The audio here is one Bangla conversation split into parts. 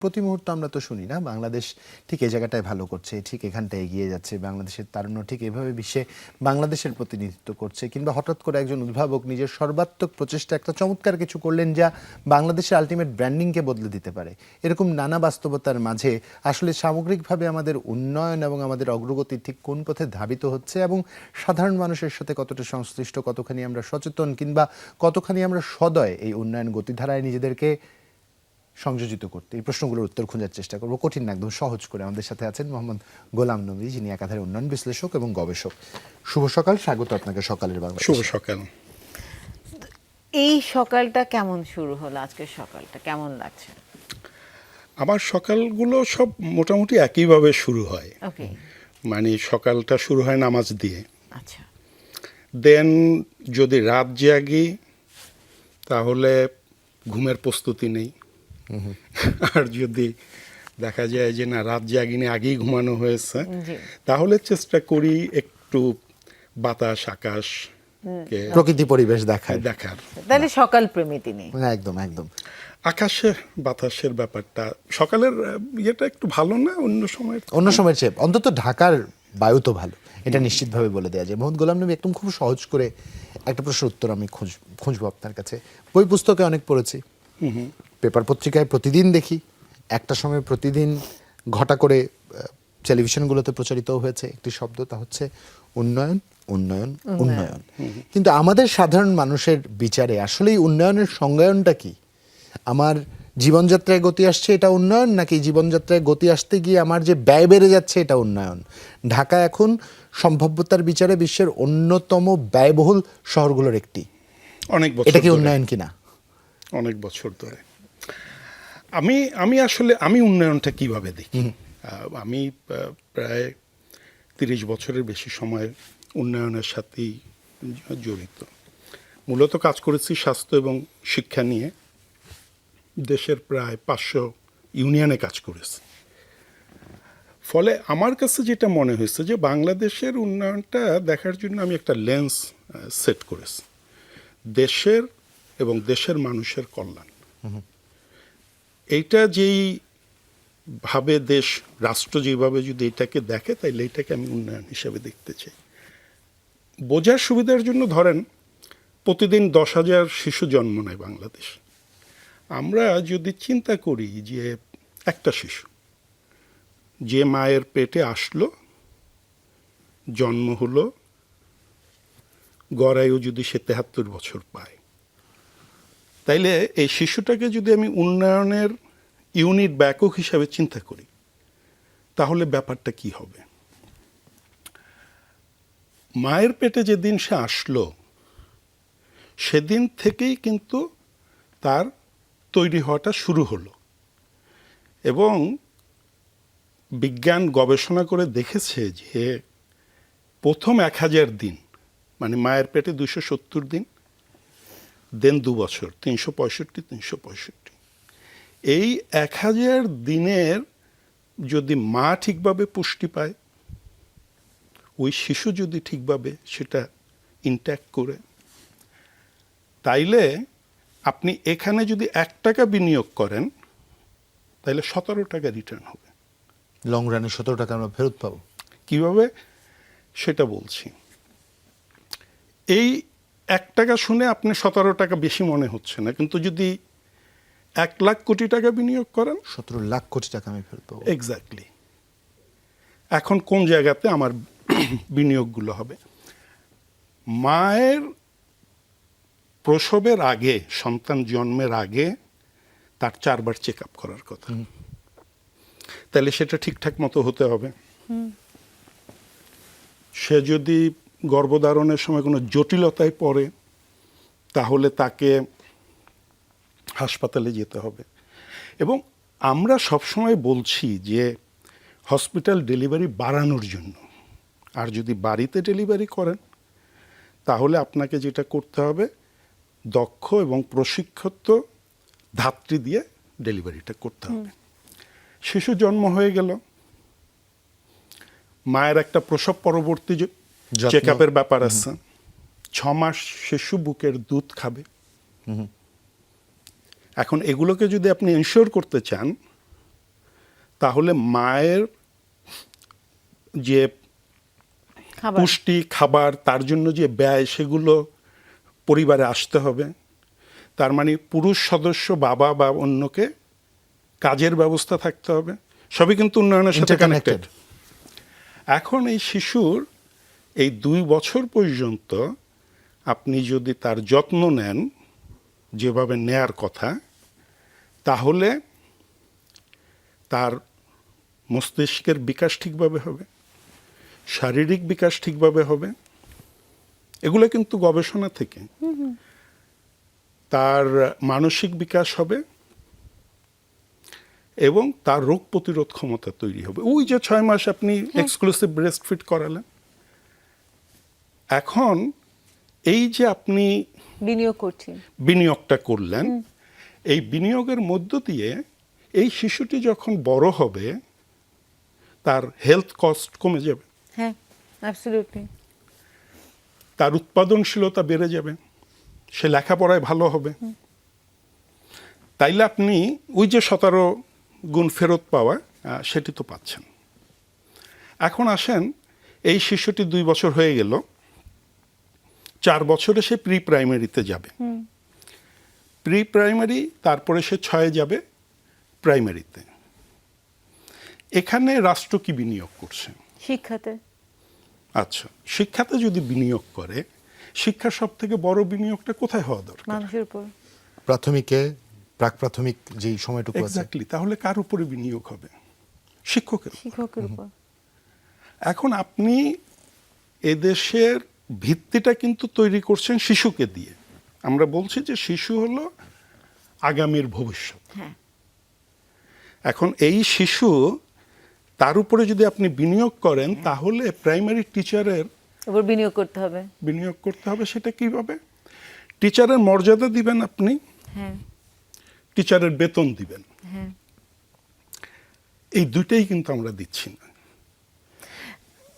প্রতি মুহূর্তে আমরা তো শুনি না বাংলাদেশ ঠিক এই জায়গাটায় ভালো করছে, ঠিক এখানটায় এগিয়ে যাচ্ছে, বাংলাদেশের তারুণ্য ঠিক এভাবে বিশ্বে বাংলাদেশের প্রতিনিধিত্ব করছে, কিংবা হঠাৎ করে একজন উদ্ভাবক নিজের সর্বাত্মক প্রচেষ্টা একটা চমৎকার কিছু করলেন যা বাংলাদেশের আলটিমেট ব্র্যান্ডিংকে বদলে দিতে পারে। এরকম নানা বাস্তবতার মাঝে আসলে সামগ্রিকভাবে আমাদের উন্নয়ন এবং আমাদের অগ্রগতি ঠিক কোন পথে ধাবিত হচ্ছে এবং সাধারণ মানুষের সাথে কতটা সংশ্লিষ্ট, কতখানি আমরা সচেতন, কিংবা কতখানি আমরা সদয় এই উন্নয়ন গতিধারায় নিজেদেরকে সংযোজিত করতে, এই প্রশ্নগুলোর উত্তর খোঁজার চেষ্টা করব কঠিন না, একদম সহজ করে। আমাদের সাথে আছেন মোহাম্মদ গোলাম নবী, যিনি একাধারে উন্নয়ন বিশ্লেষক এবং গবেষক। শুভ সকাল, স্বাগত আপনাকে সকালের বাংলা। শুভ সকাল। এই সকালটা কেমন শুরু হলো? আজকের সকালটা কেমন লাগছে? আমার সকালগুলো সব মোটামুটি একইভাবে শুরু হয়। ওকে, মানে সকালটা শুরু হয় নামাজ দিয়ে, আচ্ছা। দেন যদি রাত জাগি তাহলে ঘুমের প্রস্তুতি নেই, আর যদি দেখা যায় যে না রাত জাগিনি আগেই ঘুমানো হয়েছে তাহলে চেষ্টা করি একটু বাতাস আকাশ প্রকৃতি পরিবেশ দেখার। তাহলে সকাল প্রেমী তিনি। একদম একদম। আকাশের বাতাসের ব্যাপারটা সকালের ইয়েটা একটু ভালো না অন্য সময়ের চেয়ে? অন্তত ঢাকার বায়ু তো ভালো, এটা নিশ্চিতভাবে বলে দেওয়া যায়। মোহাম্মদ গোলাম নবী, একদম খুব সহজ করে একটা প্রশ্নের উত্তর আমি খুঁজবো আপনার কাছে। বই পুস্তকে অনেক পড়েছি, পেপার পত্রিকায় প্রতিদিন দেখি, একটা সময় প্রতিদিন ঘটা করে টেলিভিশনগুলোতে প্রচারিত হয়েছে একটি শব্দ, তা হচ্ছে উন্নয়ন উন্নয়ন উন্নয়ন। কিন্তু আমাদের সাধারণ মানুষের বিচারে আসলেই উন্নয়নের সংজ্ঞায়নটা কি? আমার জীবনযাত্রায় গতি আসছে এটা উন্নয়ন, নাকি জীবনযাত্রায় গতি আসতে গিয়ে আমার যে ব্যয় বেড়ে যাচ্ছে এটা উন্নয়ন? ঢাকা এখন সম্ভাব্যতার বিচারে বিশ্বের অন্যতম ব্যয়বহুল শহরগুলোর একটি। অনেক বছর, এটা কি উন্নয়ন কিনা? অনেক বছর ধরে আমি উন্নয়নটা কিভাবে দেখি, আমি প্রায় 30 বছরের বেশি সময় উন্নয়নের সাথেই জড়িত। মূলত কাজ করেছি স্বাস্থ্য এবং শিক্ষা নিয়ে, দেশের প্রায় 500 ইউনিয়নে কাজ করেছি। ফলে আমার কাছে যেটা মনে হয়েছে যে বাংলাদেশের উন্নয়নটা দেখার জন্য আমি একটা লেন্স সেট করেছি, দেশের এবং দেশের মানুষের কল্যাণ। এইটা যেই ভাবে দেশ রাষ্ট্র যেভাবে যদি এটাকে দেখে তাইলে এটাকে আমি উন্নয়ন হিসেবে দেখতে চাই। বোঝার সুবিধার জন্য ধরেন প্রতিদিন 10,000 শিশু জন্ম নেয় বাংলাদেশ। আমরা যদি চিন্তা করি যে একটা শিশু যে মায়ের পেটে আসলো, জন্ম হলো, গড়ায়ু যদি সে 73 বছর পায়, তাইলে এই শিশুটাকে যদি আমি উন্নয়নের ইউনিট বা একক হিসাবে চিন্তা করি তাহলে ব্যাপারটা কি হবে? মায়ের পেটে যেদিন সে আসলো সেদিন থেকেই কিন্তু তার তৈরি হওয়াটা শুরু হলো, এবং বিজ্ঞান গবেষণা করে দেখেছে যে প্রথম 1000 দিন মানে মায়ের পেটে 270 দিন, দেন 2 বছর 365 এই 1000 দিনের যদি মা ঠিকভাবে পুষ্টি পায়, ওই শিশু যদি ঠিকভাবে সেটা ইনট্যাক্ট করে, তাইলে আপনি এখানে যদি 1 টাকা বিনিয়োগ করেন তাহলে 17 টাকা রিটার্ন হবে। লং রানে 17 টাকা আমরা ফেরত পাবো। কিভাবে সেটা বলছি। এই 1 টাকা শুনে আপনি 17 টাকা বেশি মনে হচ্ছে না, কিন্তু যদি 1 লাখ কোটি টাকা বিনিয়োগ করেন 17 লাখ কোটি টাকা আমি ফেরত পাবো। এক্স্যাক্টলি। এখন কোন জায়গাতে আমার বিনিয়োগগুলো হবে? মায়ের প্রসবের আগে, সন্তান জন্মের আগে তার 4 বার চেক আপ করার কথা, তাহলে সেটা ঠিকঠাক মতো হতে হবে। সে যদি গর্ভধারণের সময় কোনো জটিলতায় পড়ে তাহলে তাকে হাসপাতালে যেতে হবে। এবং আমরা সবসময় বলছি যে হসপিটাল ডেলিভারি বাড়ানোর জন্য, আর যদি বাড়িতে ডেলিভারি করেন তাহলে আপনাকে যেটা করতে হবে দক্ষ এবং প্রশিক্ষিত ধাত্রী দিয়ে ডেলিভারিটা করতে হবে। শিশু জন্ম হয়ে গেল, মায়ের একটা প্রসব পরবর্তী চেক আপের ব্যাপার আছে। 6 মাস শিশু বুকের দুধ খাবে। এখন এগুলোকে যদি আপনি এনশিওর করতে চান তাহলে মায়ের যে খাবার পুষ্টি খাবার তার জন্য যে ব্যয় সেগুলো পরিবারে আসতে হবে। তার মানে পুরুষ সদস্য বাবা বা অন্যকে কাজের ব্যবস্থা থাকতে হবে, সবই কিন্তু উন্নয়নের সাথে Interconnected. কানেক্টেড। এখন এই শিশুর এই 2 বছর পর্যন্ত আপনি যদি তার যত্ন নেন যেভাবে নেয়ার কথা, তাহলে তার মস্তিষ্কের বিকাশ ঠিকভাবে হবে, শারীরিক বিকাশ ঠিকভাবে হবে। এগুলো কিন্তু গবেষণা থেকে। তার মানসিক বিকাশ হবে এবং তার রোগ প্রতিরোধ ক্ষমতা তৈরি হবে। ওই যে 6 মাস আপনি এক্সক্লুসিভ ব্রেস্ট ফিড করালেন, এখন এই যে আপনি বিনিয়োগ করছি। বিনিয়োগটা করলেন, এই বিনিয়োগের মধ্য দিয়ে এই শিশুটি যখন বড় হবে তার হেলথ কস্ট কমে যাবে, হ্যাঁ, অ্যাবসলিউটলি। তার উৎপাদনশীলতা বেড়ে যাবে, সে লেখাপড়ায় ভালো হবে। তাইলে আপনি ওই যে 17 গুণ ফেরত পাওয়া সেটি তো পাচ্ছেন। এখন আসেন, এই শিশুটি 2 বছর হয়ে গেল, 4 বছরে সে প্রি প্রাইমারিতে যাবে। প্রি প্রাইমারি, তারপরে সে 6 যাবে প্রাইমারিতে। এখানে রাষ্ট্র কি বিনিয়োগ করছে? শিক্ষাতে। আচ্ছা, শিক্ষাতে যদি বিনিয়োগ করে, শিক্ষার সব থেকে বড় বিনিয়োগটা কোথায় হওয়া দরকার? মানুষের উপর। প্রাথমিকে প্রাক প্রাথমিক যেই সময়টুকু আছে এক্স্যাক্টলি। তাহলে কার উপরে বিনিয়োগ হবে? শিক্ষকের। শিক্ষকের উপর। এখন আপনি এদেশের ভিত্তিটা কিন্তু তৈরি করছেন শিশুকে দিয়ে। আমরা বলছি যে শিশু হলো আগামীর ভবিষ্যৎ। হ্যাঁ, এখন এই শিশু, তার উপরে যদি আপনি বিনিয়োগ করেন, তাহলে প্রাইমারি টিচারের উপর বিনিয়োগ করতে হবে। বিনিয়োগ করতে হবে। সেটা কিভাবে? টিচারের মর্যাদা দিবেন আপনি, হ্যাঁ, টিচারের বেতন দিবেন। হ্যাঁ। এই দুইটাই কিন্তু আমরা দিচ্ছি না।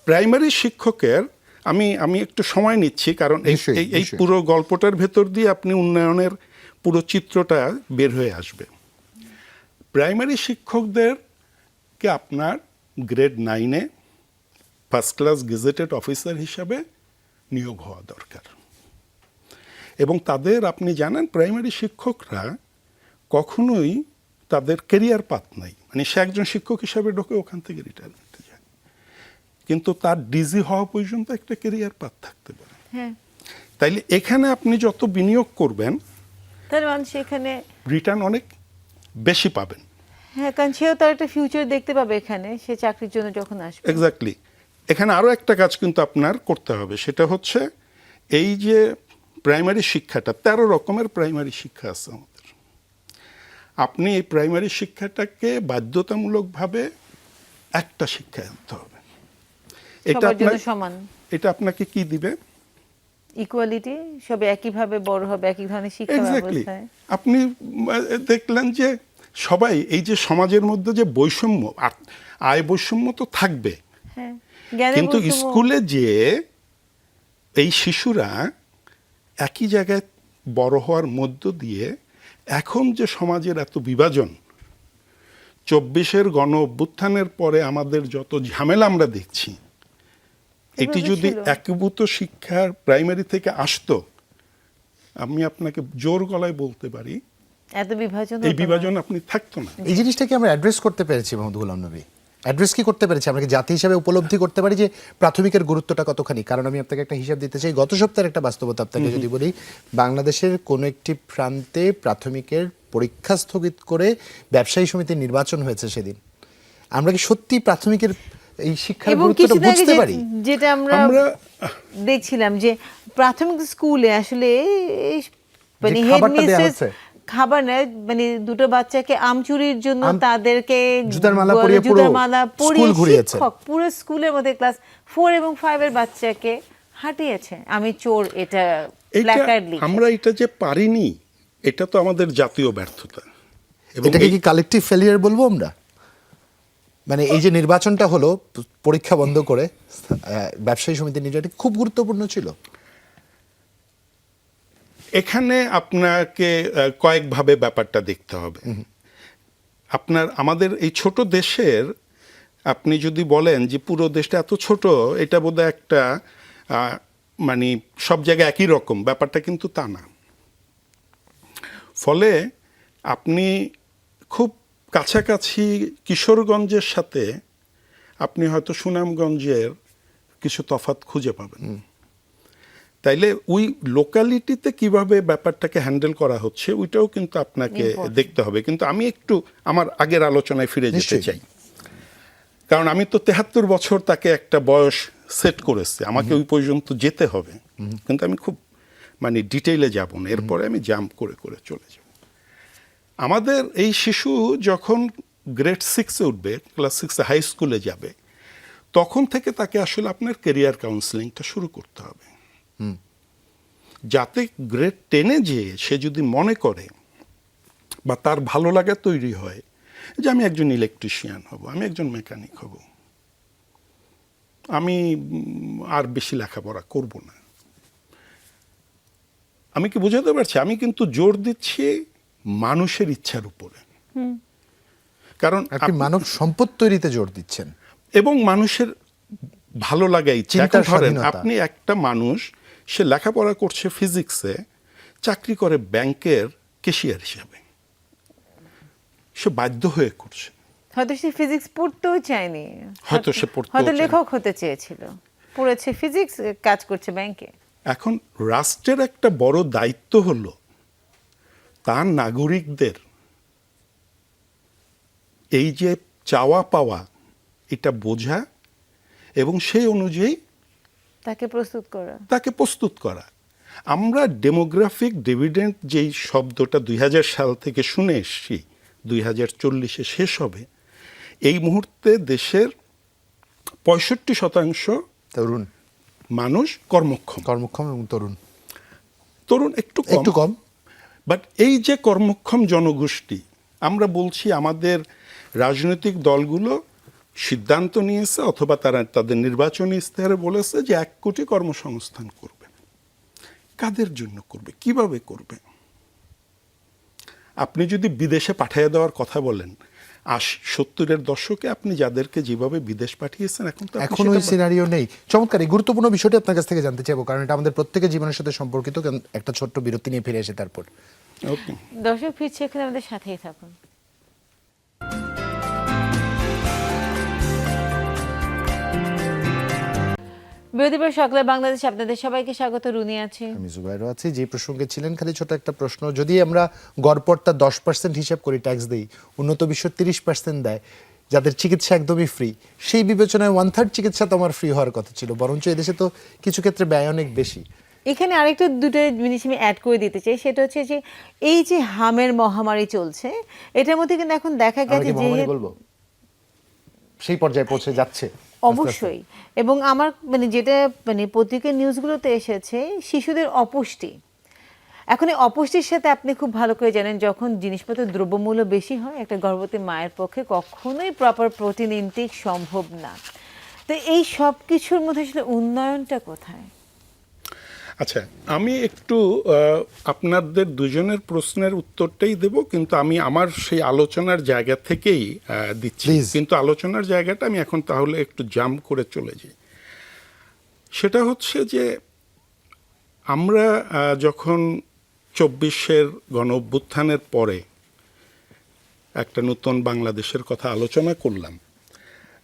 প্রাইমারি শিক্ষকের, আমি একটু সময় নিচ্ছি, কারণ নিশ্চয়ই, এই নিশ্চয়ই। পুরো গল্পটার ভেতর দিয়ে আপনি উন্নয়নের পুরো চিত্রটা বের হয়ে আসবে। প্রাইমারি শিক্ষকদেরকে আপনার গ্রেড 9-এ ফার্স্ট ক্লাস গেজেটেড অফিসার হিসাবে নিয়োগ হওয়া দরকার। এবং তাদের, আপনি জানেন, প্রাইমারি শিক্ষকরা কখনোই তাদের কেরিয়ার পাথ নাই। মানে সে একজন শিক্ষক হিসাবে ঢোকে, ওখান থেকে রিটায়ারমেন্টে যায়, কিন্তু তার ডিজি হওয়া পর্যন্ত একটা কেরিয়ার পাথ থাকতে পারে। হ্যাঁ, তাইলে এখানে আপনি যত বিনিয়োগ করবেন, তার মানুষ এখানে। রিটার্ন অনেক বেশি পাবেন। হ্যাঁ, কারণ সেও তার একটা ফিউচার দেখতে পাবে এখানে, সে চাকরির জন্য যখন আসবে। এক্স্যাক্টলি। এখানে আরও একটা কাজ কিন্তু আপনার করতে হবে, সেটা হচ্ছে এই যে প্রাইমারি শিক্ষাটা, 13 রকমের প্রাইমারি শিক্ষা আছে আমাদের। আপনি এই প্রাইমারি শিক্ষাটাকে বাধ্যতামূলকভাবে একটা শিক্ষায় আনতে হবে। এটা সবার জন্য আপনার, সমান। এটা আপনাকে কি দিবে? ইকুয়ালিটি, সবে একইভাবে বড় হবে, একই ধরনের শিক্ষা এক্স্যাক্টলি। ব্যবস্থায়। আপনি দেখলেন যে সবাই, এই যে সমাজের মধ্যে যে বৈষম্য, আয় বৈষম্য তো থাকবে, হ্যাঁ, জ্ঞানের কিন্তু বৈষম্য। স্কুলে যে এই শিশুরা একই জায়গায় বড় হওয়ার মধ্য দিয়ে এখন যে সমাজের এত বিভাজন, 24-এর গণ অভ্যুত্থানের পরে আমাদের যত ঝামেলা আমরা দেখছি, এটি এভাবে যদি ছিল। একীভূত শিক্ষার প্রাইমারি থেকে আসতো, আমি আপনাকে জোর গলায় বলতে পারি এত বিভাজন এই হতো না। বিভাজন আপনি থাকতো না। এই জিনিসটাকে আমরা অ্যাড্রেস করতে পেরেছি মোহাম্মদ গোলাম নবী। অ্যাড্রেস কি করতে পেরেছি? আমরা কি জাতি হিসাবে উপলব্ধি করতে পারি যে প্রাথমিকের গুরুত্বটা কতখানি? কারণ আমি আপনাকে একটা হিসাব দিতে চাই, গত সপ্তাহের একটা বাস্তবতা আপনাকে যদি বলি, বাংলাদেশের কোনো একটি প্রান্তে প্রাথমিকের পরীক্ষা স্থগিত করে ব্যবসায়ী সমিতির নির্বাচন হয়েছে সেদিন। আমরা কি সত্যি প্রাথমিকের এই শিক্ষার এবং গুরুত্বটা কিছুদিন আগে বুঝতে পারি? যেটা আমরা দেখছিলাম যে প্রাথমিক স্কুলে আসলে এই মানে যে খাবারটা দেয়া হেডমিস্ট্রেস হচ্ছে। খাবার নেয়, মানে দুটো বাচ্চাকে আম চুরির জন্য তাদেরকে জুতার মালা পরিয়ে পুরো জুতার মালা পরিয়ে স্কুল ঘুরিয়েছে। শিক্ষক পুরো স্কুলের মধ্যে ক্লাস 4 এবং 5 এর বাচ্চাকে হাঁটিয়েছে, আমি চোর, এটা প্ল্যাকার্ড লিখে। আমরা এটা যে পারিনি, এটা তো আমাদের জাতীয় ব্যর্থতা। এবং এটাকে কি কালেকটিভ ফেলিয়ার বলবো আমরা? মানে এই যে নির্বাচনটা হলো পরীক্ষা বন্ধ করে ব্যবসায়ী সমিতির নির্বাচন খুব গুরুত্বপূর্ণ ছিল। এখানে আপনাকে কয়েকভাবে ব্যাপারটা দেখতে হবে। আপনার আমাদের এই ছোট দেশের আপনি যদি বলেন যে পুরো দেশটা এত ছোট, এটা বোধহয় একটা মানে সব জায়গায় একই রকম, ব্যাপারটা কিন্তু তা না। ফলে আপনি খুব কাছাকাছি কিশোরগঞ্জের সাথে আপনি হয়তো সুনামগঞ্জের কিছু তফাৎ খুঁজে পাবেন। তাইলে ওই লোকালিটিতে কিভাবে ব্যাপারটাকে হ্যান্ডেল করা হচ্ছে ওইটাও কিন্তু আপনাকে দেখতে হবে। কিন্তু আমি একটু আমার আগের আলোচনায় ফিরে যেতে চাই, কারণ আমি তো 73 বছর তাকে একটা বয়স সেট করেছি, আমাকে ওই পর্যন্ত যেতে হবে। কিন্তু আমি খুব মানে ডিটেইলে যাব না, এরপরে আমি জাম্প করে করে চলে যাব। আমাদের এই শিশু যখন গ্রেড 6-এ উঠবে, ক্লাস 6-এ হাই স্কুলে যাবে, তখন থেকে তাকে আসলে আপনার ক্যারিয়ার কাউন্সেলিংটা শুরু করতে হবে, যাতে গ্রেড 10-এ যেয়ে সে যদি মনে করে বা তার ভালো লাগা তৈরি হয় যে আমি একজন ইলেকট্রিশিয়ান হব, আমি একজন মেকানিক হব, আমি আর বেশি লেখাপড়া করব না। আমি কি বোঝাতে পারছি? আমি কিন্তু জোর দিচ্ছি মানুষের ইচ্ছার উপরে, কারণ আপনি মানব সম্পদ তৈরিতে জোর দিচ্ছেন এবং মানুষের ভালো লাগা ইচ্ছা। এখন চিন্তার ধরেন স্বাধীনতা। আপনি একটা মানুষ, সে লেখাপড়া করছে ফিজিক্সে, চাকরি করে ব্যাংকের ক্যাশিয়ার হিসাবে, সে বাধ্য হয়ে করছে। হয়তো সে ফিজিক্স পড়তেও চায়নি, হয়তো সে পড়তেও হয়তো চায়নি। লেখক হতে চেয়েছিল, পড়েছে ফিজিক্স, কাজ করছে ব্যাংকে। এখন রাষ্ট্রের একটা বড় দায়িত্ব হলো তার নাগরিকদের এই যে চাওয়া পাওয়া এটা বোঝা এবং সেই অনুযায়ী তাকে প্রস্তুত করা। আমরা ডেমোগ্রাফিক ডিভিডেন্ড যেই শব্দটা 2000 সাল থেকে শুনে এসছি, 2040-এ শেষ হবে। এই মুহূর্তে দেশের 65% তরুণ মানুষ কর্মক্ষম এবং তরুণ তরুণ একটু কম। বাট এই যে কর্মক্ষম জনগোষ্ঠী, আমরা বলছি আমাদের রাজনৈতিক দলগুলো সিদ্ধান্ত নিয়েছে অথবা তারা তাদের নির্বাচনী ইশতেহারে বলেছে যে 1 কোটি কর্মসংস্থান করবে। কাদের জন্য করবে, কিভাবে করবে? আপনি যদি বিদেশে পাঠিয়ে দেওয়ার কথা বলেন, 70-এর দশকে আপনি যাদেরকে যেভাবে বিদেশ পাঠিয়েছেন, এখন ওই সিনারিও নেই। চমৎকার, এই গুরুত্বপূর্ণ বিষয়টি আপনার কাছ থেকে জানতে চাইবো, কারণ এটা আমাদের প্রত্যেকের জীবনের সাথে সম্পর্কিত। একটা ছোট্ট বিরতি নিয়ে ফিরে এসে তারপর ওকে। দর্শক ফিরছে, এখানে আমাদের সাথেই থাকুন। বিরতিপর সকালে বাংলাদেশ, আপনাদের সবাইকে স্বাগত। রুনি আছে, আমি জুবাইরও আছি। যে প্রসঙ্গে ছিলেন, খালি ছোট একটা প্রশ্ন, যদি আমরা গড়পড়তা 10% হিসাব করি, ট্যাক্স দেই, উন্নত বিশ্ব 30% দেয়, যাদের চিকিৎসা একদমই ফ্রি, সেই বিবেচনায় 1/3 চিকিৎসা তো আমার ফ্রি হওয়ার কথা ছিল, বরঞ্চ এদেশে তো কিছু ক্ষেত্রে ব্যয় অনেক বেশি। এখানে আরেকটা দুটো জিনিস আমি অ্যাড করে দিতে চাই, সেটা হচ্ছে যে এই যে হামের মহামারী চলছে, এটার মধ্যে কিন্তু এখন দেখা গেছে যে বলবো সেই পর্যায়ে পৌঁছে যাচ্ছে অবশ্যই। এবং আমার মানে যেটা মানে পত্রিকার নিউজগুলোতে এসেছে, শিশুদের অপুষ্টি। এখন এই অপুষ্টির সাথে আপনি খুব ভালো করে জানেন, যখন জিনিসপত্রের দ্রব্যমূল্য বেশি হয়, একটা গর্ভবতী মায়ের পক্ষে কখনোই প্রপার প্রোটিন ইনটেক সম্ভব না। তো এই সব কিছুর মধ্যে আসলে উন্নয়নটা কোথায়? আচ্ছা, আমি একটু আপনাদের দুজনের প্রশ্নের উত্তরটাই দেব, কিন্তু আমি আমার সেই আলোচনার জায়গা থেকেই দিচ্ছি। কিন্তু আলোচনার জায়গাটা আমি এখন তাহলে একটু জাম্প করে চলে যাই। সেটা হচ্ছে যে আমরা যখন 24-এর গণ অভ্যুত্থানের পরে একটা নতুন বাংলাদেশের কথা আলোচনা করলাম,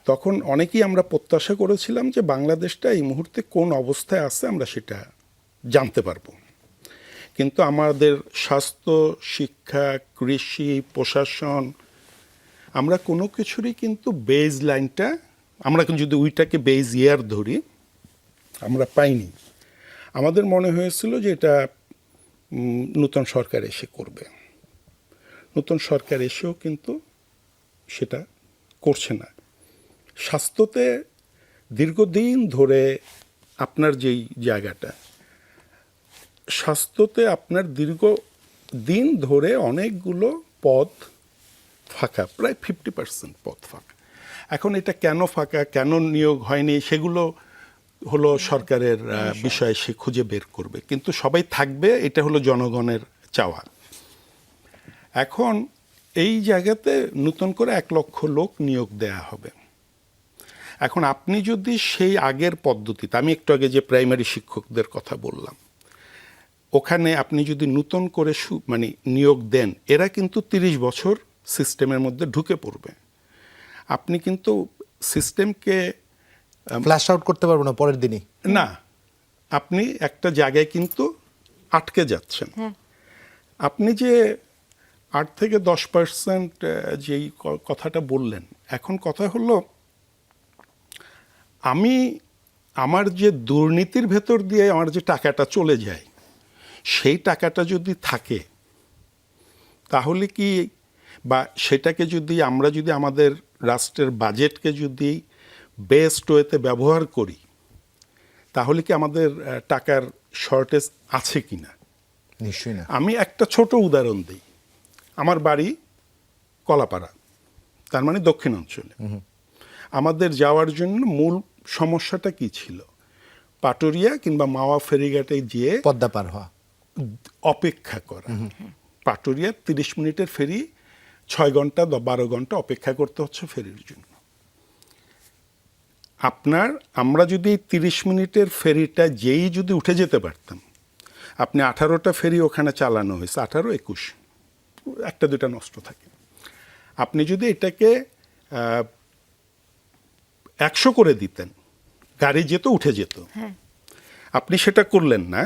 তখন অনেকেই আমরা প্রত্যাশা করেছিলাম যে বাংলাদেশটা এই মুহূর্তে কোন অবস্থায় আছে আমরা সেটা জানতে পারবো। কিন্তু আমাদের স্বাস্থ্য, শিক্ষা, কৃষি, প্রশাসন, আমরা কোনো কিছুরই কিন্তু বেজ লাইনটা, আমরা যদি ওইটাকে বেজ ইয়ার ধরি, আমরা পাইনি। আমাদের মনে হয়েছিল যে এটা নতুন সরকার এসে করবে। নতুন সরকার এসেও কিন্তু সেটা করছে না। স্বাস্থ্যতে দীর্ঘদিন ধরে আপনার যেই জায়গাটা, স্বাস্থ্যতে আপনার দীর্ঘদিন ধরে অনেকগুলো পদ ফাঁকা, প্রায় 50% পদ ফাঁকা। এখন এটা কেন ফাঁকা, কেন নিয়োগ হয়নি, সেগুলো হলো সরকারের বিষয়, সে খুঁজে বের করবে। কিন্তু সবাই থাকবে, এটা হলো জনগণের চাওয়া। এখন এই জায়গাতে নতুন করে 1 লক্ষ লোক নিয়োগ দেয়া হবে। এখন আপনি যদি সেই আগের পদ্ধতিতে, আমি একটু আগে যে প্রাইমারি শিক্ষকদের কথা বললাম, ওখানে আপনি যদি নতুন করে মানে নিয়োগ দেন, এরা কিন্তু 30 বছর সিস্টেমের মধ্যে ঢুকে পড়বে। আপনি কিন্তু সিস্টেমকে ফ্ল্যাশ আউট করতে পারবো না পরের দিনই। না, আপনি একটা জায়গায় কিন্তু আটকে যাচ্ছেন। হ্যাঁ। আপনি যে 8 থেকে 10% যেই কথাটা বললেন, এখন কথা হলো আমার যে দুর্নীতির ভেতর দিয়ে আমার যে টাকাটা চলে যায়, সেই টাকাটা যদি থাকে তাহলে কি, বা সেটাকে যদি আমরা যদি আমাদের রাষ্ট্রের বাজেটকে যদি বেস্ট ওয়েতে ব্যবহার করি, তাহলে কি আমাদের টাকার শর্টেজ আছে কিনা? নিশ্চয়ই না। আমি একটা ছোট উদাহরণ দিই। আমার বাড়ি কলাপাড়া, তার মানে দক্ষিণাঞ্চলে। আমাদের যাওয়ার জন্য মূল সমস্যাটা কি ছিল? পাটুরিয়া কিংবা মাওয়া ফেরিঘাটে গিয়ে পদ্মা পার হওয়া, অপেক্ষা করা। পাটুরিয়া 30 মিনিটের ফেরি, 6 ঘন্টা 12 ঘন্টা অপেক্ষা করতে হচ্ছে ফেরির জন্য। আমরা যদি 30 মিনিটের ফেরিটা যেই যদি উঠে যেতে পারতাম, আপনি 18টা ফেরি ওখানে চালানো হয়েছে, 18, 21, 1-2টা নষ্ট থাকে। আপনি যদি এটাকে 100 করে দিতেন, গাড়ি যেত, উঠে যেত। হ্যাঁ। আপনি সেটা করলেন না।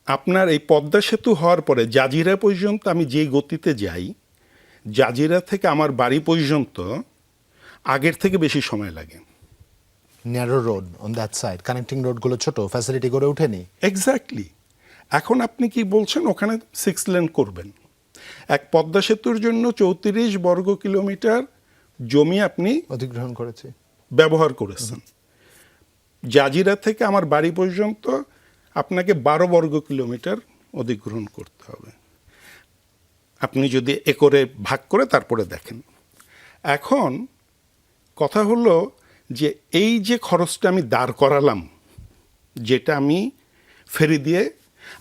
আপনার এই পদ্মা সেতু হওয়ার পরে জাজিরা পর্যন্ত আমি যেই গতিতে যাই, জাজিরা থেকে আমার বাড়ি পর্যন্ত আগের থেকে বেশি সময় লাগে। Narrow road on that side, connecting রোডগুলো ছোট, ফ্যাসিলিটি করে ওঠেনি। এক্স্যাক্টলি। এখন আপনি কি বলছেন ওখানে 6 লেন করবেন? এক পদ্মা সেতুর জন্য 34 বর্গ কিলোমিটার জমি আপনি অধিগ্রহণ করেছে, ব্যবহার করেছেন। জাজিরা থেকে আমার বাড়ি পর্যন্ত আপনাকে 12 বর্গ কিলোমিটার অধিগ্রহণ করতে হবে। আপনি যদি একরে ভাগ করে তারপরে দেখেন। এখন কথা হলো যে এই যে খরচটা আমি দাঁড় করালাম, যেটা আমি ফেরি দিয়ে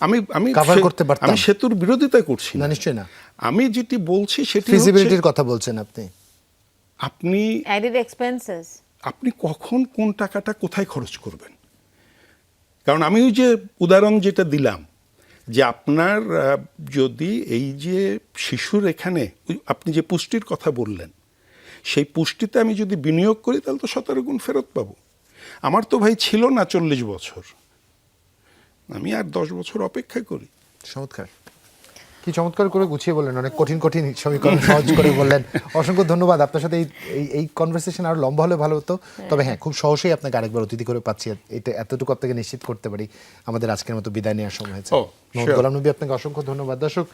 আমি Cover করতে পারতাম। আমি সেতুর বিরোধিতা করছি না, না, নিশ্চয়ই না। আমি যেটি বলছি সেটি হচ্ছে ফিজিবিলিটির কথা বলছেন আপনি। আপনি অ্যাডেড এক্সপেন্সেস। আপনি কখন কোন টাকাটা কোথায় খরচ করবেন? কারণ আমি ওই যে উদাহরণ যেটা দিলাম, যে আপনার যদি এই যে শিশুর এখানে আপনি যে পুষ্টির কথা বললেন, সেই পুষ্টিতে আমি যদি বিনিয়োগ করি তাহলে তো 17 গুণ ফেরত পাবো। আমার তো ভাই ছিল না 40 বছর, আমি আর 10 বছর অপেক্ষা করি। চমৎকার, কি চমৎকার করে গুছিয়ে বললেন, অনেক কঠিন কঠিন সমীকরণ সহজ করে বললেন। অসংখ্য ধন্যবাদ। আপনার সাথে এই কনভারসেশন আরো লম্বা হলে ভালো হতো, তবে হ্যাঁ, খুব সহজেই আপনাকে আরেকবার অতিথি করে পাচ্ছি, এটা এতটুকু আপনাকে নিশ্চিত করতে পারি। আমাদের আজকের মতো বিদায় নেওয়ার সময় হয়েছে। মোহাম্মদ গোলাম নবী, আপনাকে অসংখ্য ধন্যবাদ। দর্শক,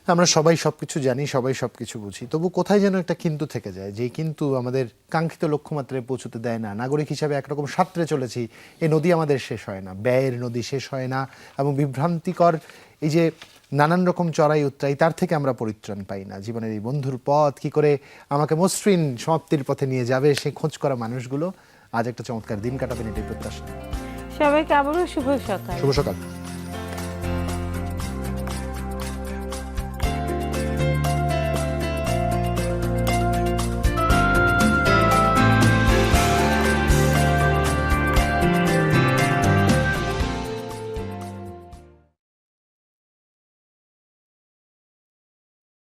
আমরা সবাই সবকিছু জানি, সবাই সবকিছু বুঝি, তবু কোথায় যেন একটা কিন্তু থেকে যায়, যে কিন্তু আমাদের কাঙ্ক্ষিত লক্ষ্যমাত্রায় পৌঁছতে দেয় না। নাগরিক হিসাবে একরকম সাঁতরে চলেছি, এই নদী আমাদের শেষ হয় না, ব্যয়ের নদী শেষ হয় না, এবং বিভ্রান্তিকর এই যে নানান রকম চড়াই উতরাই, তার থেকে আমরা পরিত্রাণ পাই না। জীবনের এই বন্ধুর পথ কি করে আমাকে মসৃণ সমাপ্তির পথে নিয়ে যাবে, সেই খোঁজ করা মানুষগুলো আজ একটা চমৎকার দিন কাটাবেন, এটাই প্রত্যাশা। সবাইকে আবারও শুভ সকাল। শুভ সকাল।